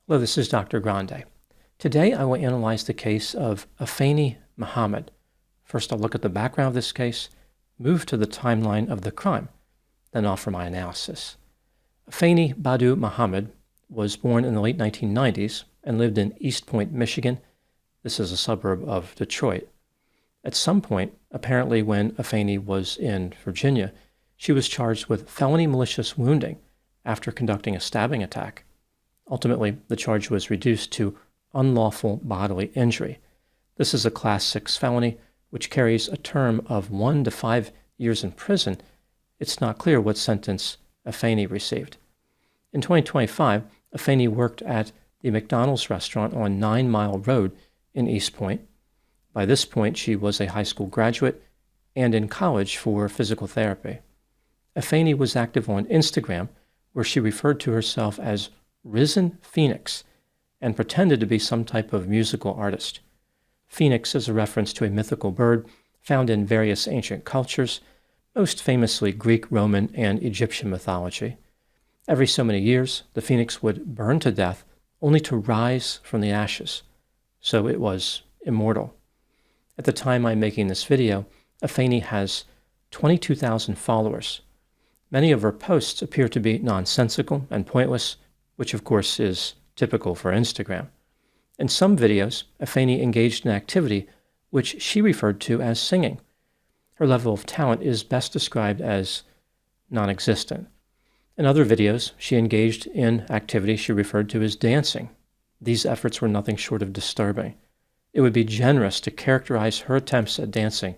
Hello, this is Dr. Grande. Today I will analyze the case of Afeni Muhammad. First I'll look at the background of this case, move to the timeline of the crime, then offer my analysis. Afeni Badu Muhammad was born in the late 1990s and lived in East Point, Michigan. This is a suburb of Detroit. At some point, apparently when Afeni was in Virginia, she was charged with felony malicious wounding after conducting a stabbing attack. Ultimately, the charge was reduced to unlawful bodily injury. This is a Class 6 felony, which carries a term of 1 to 5 years in prison. It's not clear what sentence Afeni received. In 2025, Afeni worked at the McDonald's restaurant on 9 Mile Road in East Point. By this point, she was a high school graduate and in college for physical therapy. Afeni was active on Instagram, where she referred to herself as Risen Phoenix and pretended to be some type of musical artist. Phoenix is a reference to a mythical bird found in various ancient cultures, most famously Greek, Roman, and Egyptian mythology. Every so many years, the phoenix would burn to death only to rise from the ashes, so it was immortal. At the time I'm making this video, Afeni has 22,000 followers. Many of her posts appear to be nonsensical and pointless, which of course is typical for Instagram. In some videos, Afeni engaged in activity which she referred to as singing. Her level of talent is best described as non-existent. In other videos, she engaged in activity she referred to as dancing. These efforts were nothing short of disturbing. It would be generous to characterize her attempts at dancing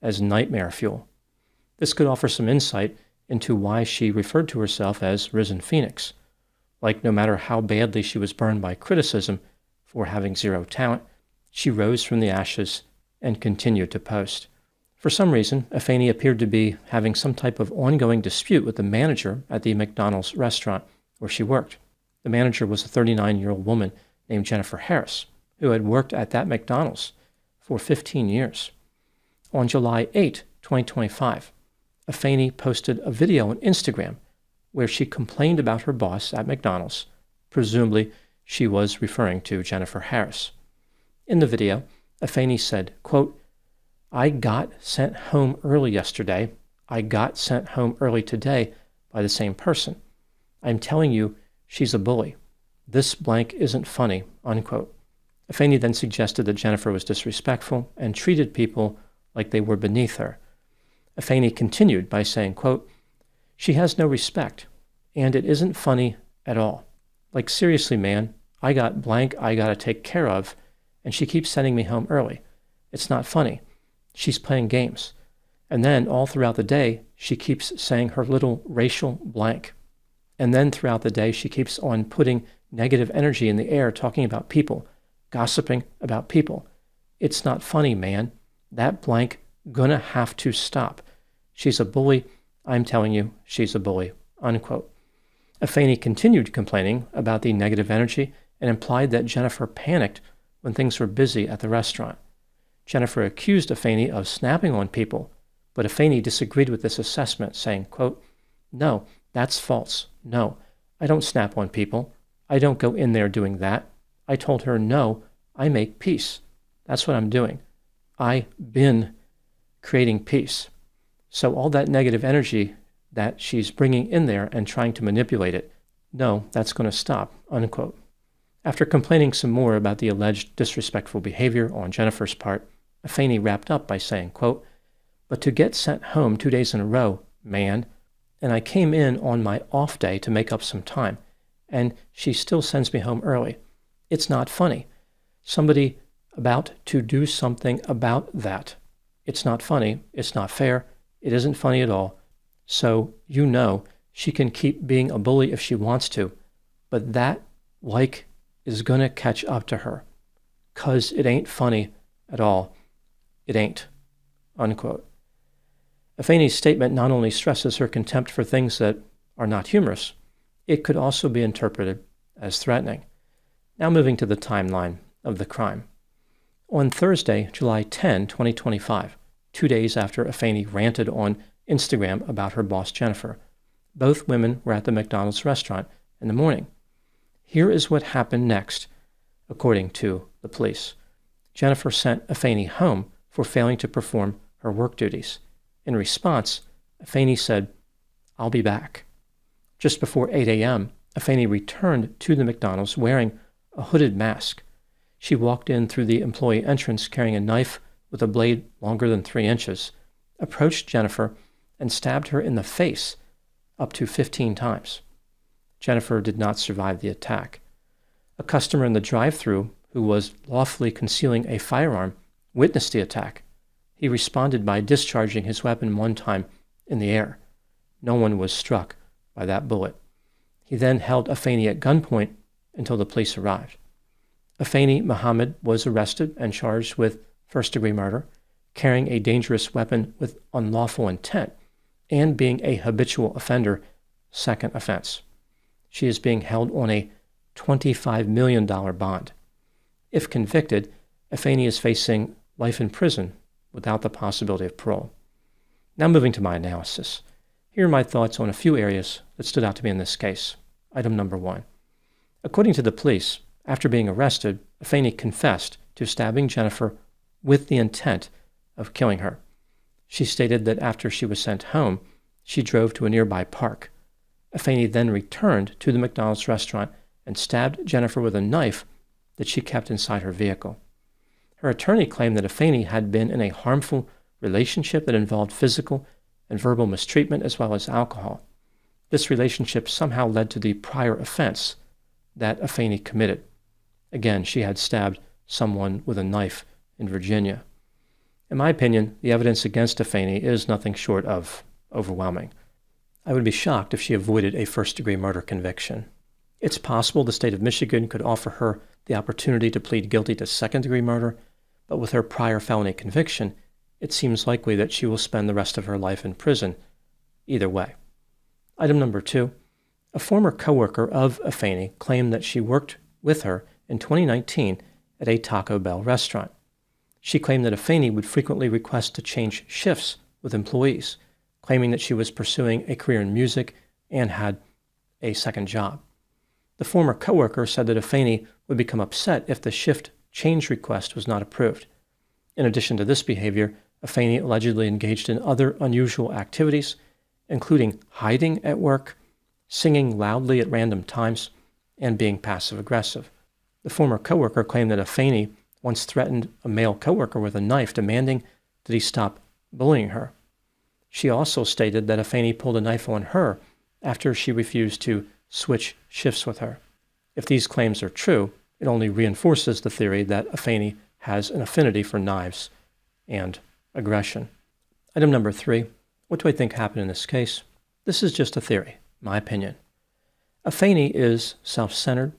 as nightmare fuel. This could offer some insight into why she referred to herself as Risen Phoenix. Like, no matter how badly she was burned by criticism for having zero talent, she rose from the ashes and continued to post. For some reason, Afeni appeared to be having some type of ongoing dispute with the manager at the McDonald's restaurant where she worked. The manager was a 39-year-old woman named Jennifer Harris, who had worked at that McDonald's for 15 years. On July 8, 2025, Afeni posted a video on Instagram where she complained about her boss at McDonald's. Presumably, she was referring to Jennifer Harris. In the video, Afeni said, quote, "I got sent home early yesterday. I got sent home early today by the same person. I'm telling you, she's a bully. This blank isn't funny," unquote. Afeni then suggested that Jennifer was disrespectful and treated people like they were beneath her. Afeni continued by saying, quote, "She has no respect, and it isn't funny at all. Like, seriously, man, I got blank I gotta take care of, and she keeps sending me home early. It's not funny. She's playing games. And then all throughout the day, she keeps saying her little racial blank. And then throughout the day, she keeps on putting negative energy in the air, talking about people, gossiping about people. It's not funny, man. That blank gonna have to stop. She's a bully. I'm telling you, she's a bully," unquote. Afeni continued complaining about the negative energy and implied that Jennifer panicked when things were busy at the restaurant. Jennifer accused Afeni of snapping on people, but Afeni disagreed with this assessment, saying, quote, "No, that's false. No, I don't snap on people. I don't go in there doing that. I told her, no, I make peace. That's what I'm doing. I've been creating peace. So all that negative energy that she's bringing in there and trying to manipulate it, no, that's going to stop," unquote. After complaining some more about the alleged disrespectful behavior on Jennifer's part, Afeni wrapped up by saying, quote, "But to get sent home 2 days in a row, man, and I came in on my off day to make up some time, and she still sends me home early. It's not funny. Somebody about to do something about that. It's not funny. It's not fair. It isn't funny at all. So, you know, she can keep being a bully if she wants to, but that, like, is gonna catch up to her. 'Cause it ain't funny at all. It ain't," unquote. Afeni's statement not only stresses her contempt for things that are not humorous, it could also be interpreted as threatening. Now moving to the timeline of the crime. On Thursday, July 10, 2025, 2 days after Afeni ranted on Instagram about her boss Jennifer, both women were at the McDonald's restaurant in the morning. Here is what happened next, according to the police. Jennifer sent Afeni home for failing to perform her work duties. In response, Afeni said, "I'll be back." Just before 8 a.m., Afeni returned to the McDonald's wearing a hooded mask. She walked in through the employee entrance carrying a knife with a blade longer than 3 inches, approached Jennifer, and stabbed her in the face up to 15 times. Jennifer did not survive the attack. A customer in the drive-thru who was lawfully concealing a firearm witnessed the attack. He responded by discharging his weapon one time in the air. No one was struck by that bullet. He then held Afeni at gunpoint until the police arrived. Afeni Muhammad was arrested and charged with first-degree murder, carrying a dangerous weapon with unlawful intent, and being a habitual offender, second offense. She is being held on a $25 million bond. If convicted, Afeni is facing life in prison without the possibility of parole. Now moving to my analysis. Here are my thoughts on a few areas that stood out to me in this case. Item number 1. According to the police, after being arrested, Afeni confessed to stabbing Jennifer with the intent of killing her. She stated that after she was sent home, she drove to a nearby park. Afeni then returned to the McDonald's restaurant and stabbed Jennifer with a knife that she kept inside her vehicle. Her attorney claimed that Afeni had been in a harmful relationship that involved physical and verbal mistreatment as well as alcohol. This relationship somehow led to the prior offense that Afeni committed. Again, she had stabbed someone with a knife in Virginia. In my opinion, the evidence against Afeni is nothing short of overwhelming. I would be shocked if she avoided a first-degree murder conviction. It's possible the state of Michigan could offer her the opportunity to plead guilty to second-degree murder, but with her prior felony conviction, it seems likely that she will spend the rest of her life in prison either way. Item number 2. A former coworker of Afeni claimed that she worked with her in 2019 at a Taco Bell restaurant. She claimed that Afeni would frequently request to change shifts with employees, claiming that she was pursuing a career in music and had a second job. The former coworker said that Afeni would become upset if the shift change request was not approved. In addition to this behavior, Afeni allegedly engaged in other unusual activities, including hiding at work, singing loudly at random times, and being passive-aggressive. The former coworker claimed that Afeni once threatened a male coworker with a knife, demanding that he stop bullying her. She also stated that Afeni pulled a knife on her after she refused to switch shifts with her. If these claims are true, it only reinforces the theory that Afeni has an affinity for knives and aggression. Item number 3. What do I think happened in this case? This is just a theory, my opinion. Afeni is self-centered,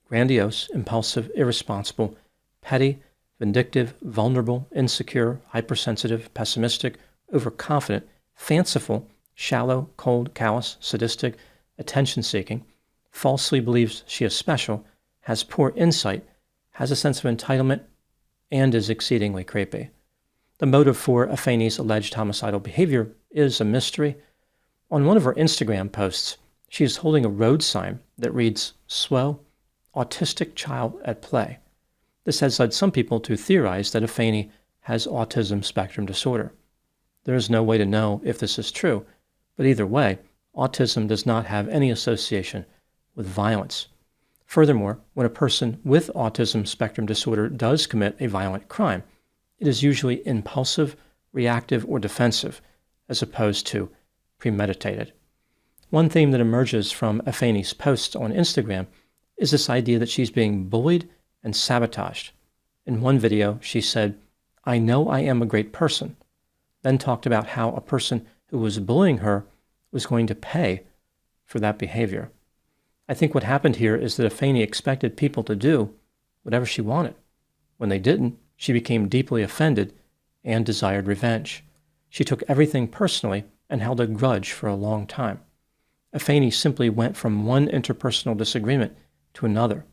grandiose, impulsive, irresponsible, petty, vindictive, vulnerable, insecure, hypersensitive, pessimistic, overconfident, fanciful, shallow, cold, callous, sadistic, attention-seeking, falsely believes she is special, has poor insight, has a sense of entitlement, and is exceedingly creepy. The motive for Afeni's alleged homicidal behavior is a mystery. On one of her Instagram posts, she is holding a road sign that reads, "Slow, autistic child at play." This has led some people to theorize that Afeni has autism spectrum disorder. There is no way to know if this is true, but either way, autism does not have any association with violence. Furthermore, when a person with autism spectrum disorder does commit a violent crime, it is usually impulsive, reactive, or defensive, as opposed to premeditated. One theme that emerges from Afeni's posts on Instagram is this idea that she's being bullied and sabotaged. In one video, she said, "I know I am a great person," then talked about how a person who was bullying her was going to pay for that behavior. I think what happened here is that Afeni expected people to do whatever she wanted. When they didn't, she became deeply offended and desired revenge. She took everything personally and held a grudge for a long time. Afeni simply went from one interpersonal disagreement to another.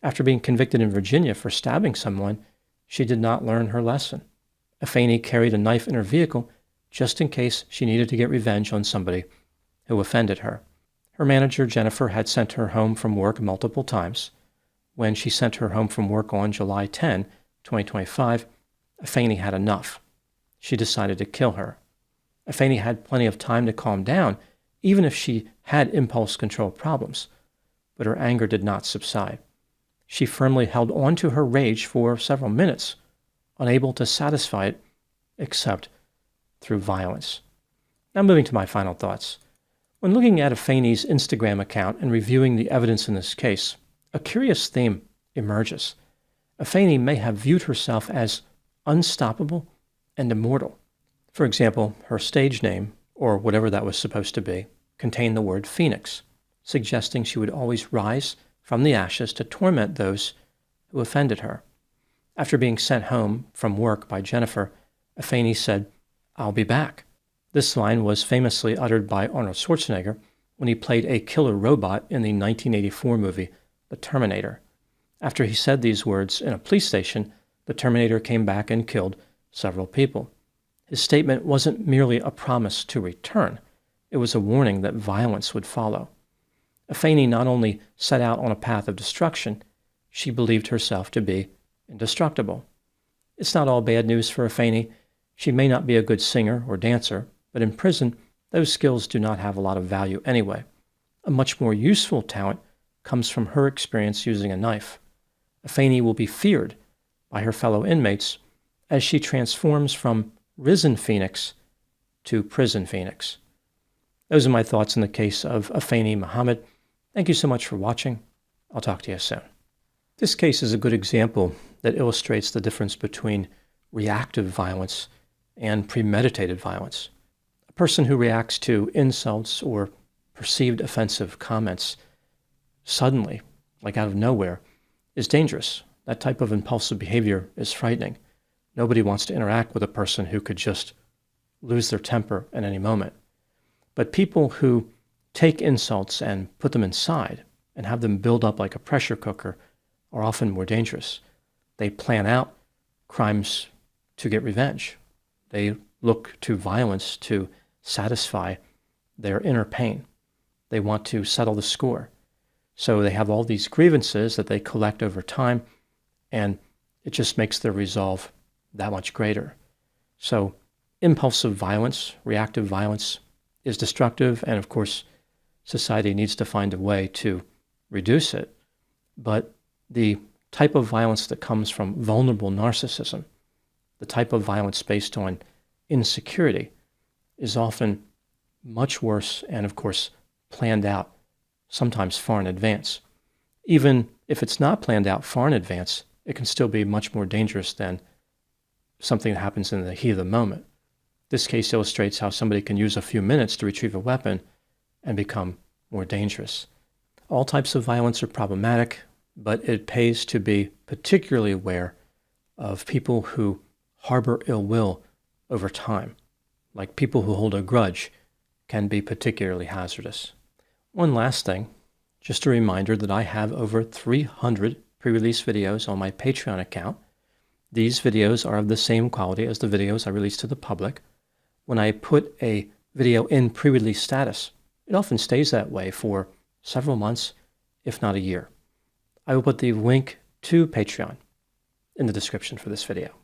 After being convicted in Virginia for stabbing someone, she did not learn her lesson. Afeni carried a knife in her vehicle just in case she needed to get revenge on somebody who offended her. Her manager, Jennifer, had sent her home from work multiple times. When she sent her home from work on July 10, 2025, Afeni had enough. She decided to kill her. Afeni had plenty of time to calm down, even if she had impulse control problems, but her anger did not subside. She firmly held on to her rage for several minutes, unable to satisfy it except through violence. Now moving to my final thoughts. When looking at Afeni's Instagram account and reviewing the evidence in this case, a curious theme emerges. Afeni may have viewed herself as unstoppable and immortal. For example, her stage name, or whatever that was supposed to be, contained the word Phoenix, suggesting she would always rise from the ashes to torment those who offended her. After being sent home from work by Jennifer, Afeni said, "I'll be back." This line was famously uttered by Arnold Schwarzenegger when he played a killer robot in the 1984 movie The Terminator. After he said these words in a police station, the Terminator came back and killed several people. His statement wasn't merely a promise to return, it was a warning that violence would follow. Afeni not only set out on a path of destruction, she believed herself to be indestructible. It's not all bad news for Afeni. She may not be a good singer or dancer, but in prison, those skills do not have a lot of value anyway. A much more useful talent comes from her experience using a knife. Afeni will be feared by her fellow inmates as she transforms from risen Phoenix to prison Phoenix. Those are my thoughts in the case of Afeni Muhammad. Thank you so much for watching. I'll talk to you soon. This case is a good example that illustrates the difference between reactive violence and premeditated violence. A person who reacts to insults or perceived offensive comments suddenly, like out of nowhere, is dangerous. That type of impulsive behavior is frightening. Nobody wants to interact with a person who could just lose their temper at any moment. But people who take insults and put them inside and have them build up like a pressure cooker are often more dangerous. They plan out crimes to get revenge. They look to violence to satisfy their inner pain. They want to settle the score. So they have all these grievances that they collect over time, and it just makes their resolve that much greater. So impulsive violence, reactive violence, is destructive, and of course, society needs to find a way to reduce it. But the type of violence that comes from vulnerable narcissism, the type of violence based on insecurity, is often much worse and, of course, planned out, sometimes far in advance. Even if it's not planned out far in advance, it can still be much more dangerous than something that happens in the heat of the moment. This case illustrates how somebody can use a few minutes to retrieve a weapon and become more dangerous. All types of violence are problematic, but it pays to be particularly aware of people who harbor ill will over time, like people who hold a grudge can be particularly hazardous. One last thing, just a reminder that I have over 300 pre-release videos on my Patreon account. These videos are of the same quality as the videos I release to the public. When I put a video in pre-release status, it often stays that way for several months, if not a year. I will put the link to Patreon in the description for this video.